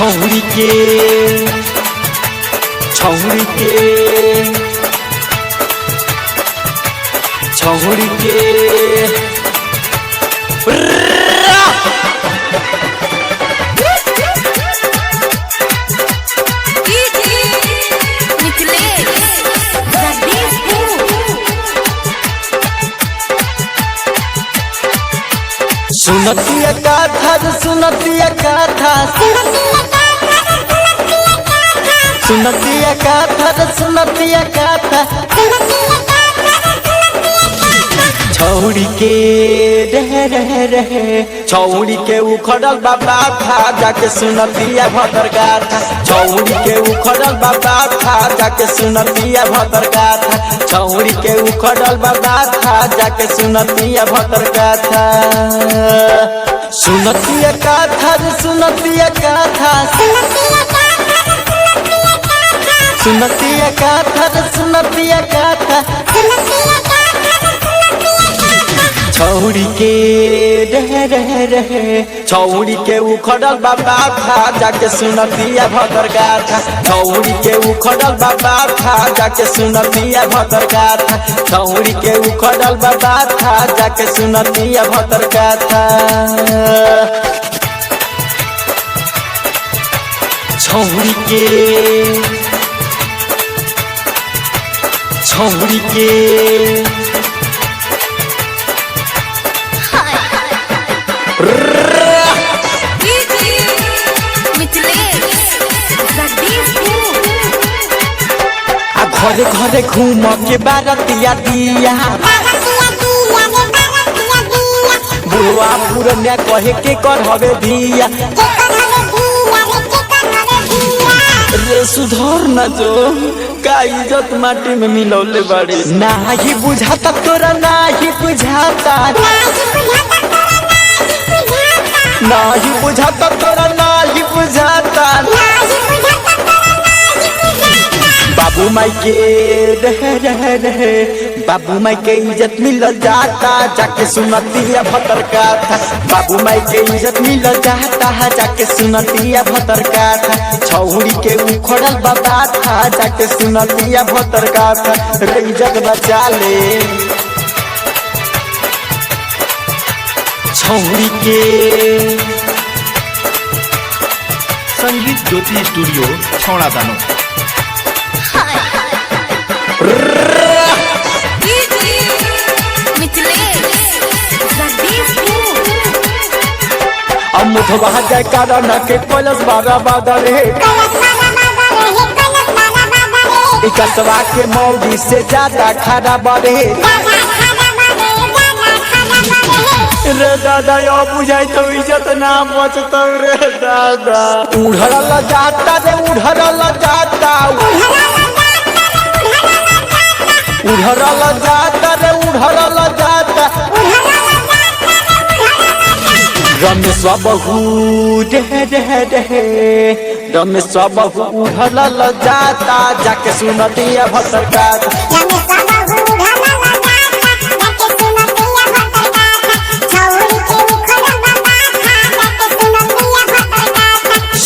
छौरी के सुनतिया गाथा सुनतिया गाथा सुनतिया गाथा सुनतिया गाथा छौरी के रहे छौरी के उखड़ल बाबा था जाके सुनतिया भदर गाथा छौरी के उखड़ल बाबा था जाके सुनतिया भदर गाथा छौरी के उखड़ल बाबा था जाके सुनतिया भदर गाथा सुनतिया गाथा सुनतिया गाथा सुनतिया गाथा सुनतिया गाथा छौरी के रहे छौरी के उखड़ल बाबा था जाके सुनतिया भदर गाथा छौरी के उखड़ल बाबा था जाके सुनतिया भदर गाथा छौरी के उखड़ल बाबा था जाके सुनतिया भदर गाथा छौरी के घरे घरे घूम के बारतिया दिया बुढ़वा पुरनिया कहे के कर हवे दिया रे सुधर न जो का इज्जत माटी में मिलौले बड़े नाही बुझाता तोरा नाही बुझाता नाही बुझाता तोरा नाही बुझाता बाबू माई के रहे बाबू माई के इज्जत मिल जाता जाके सुनतिया भदर गाथा बाबू माई के इज्जत मिल जाता जाके सुनतिया भदर गाथा छौरी के उखड़ल बाबा था जाके सुनतिया भदर गाथा रे इज्जत बचा ले छौरी के संगीत ज्योति स्टूडियो छौड़ा दानो मुठवा जाए कारण के कलश बारा बादल है कसवा के मौजी से ज्यादा खड़ा बढ़े रे दादा यो बुझाई तो इज्जत ना बचता रे दादा उड़ल जाता रे उड़ल जाता उड़ल जाता रे उड़ल जाता रमेश बहू रहे रमेश बहू उड़ल जाता जाके सुनतिया भदर गाथा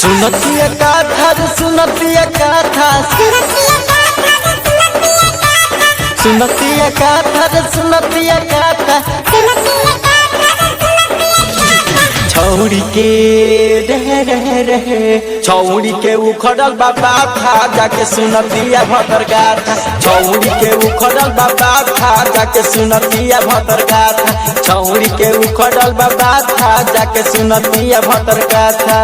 सुनतिया गाथा सुनतिया गाथा सुनतिया गाथा सुनतिया गाथा छौरी के रहे छौरी के उखड़ल बाबा था जाके सुनतिया भदर गाथा छौरी के उखड़ल बाबा था जाके सुनतिया भदर गाथा छौरी के उखड़ल बाबा था जाके सुनतिया भदर गाथा।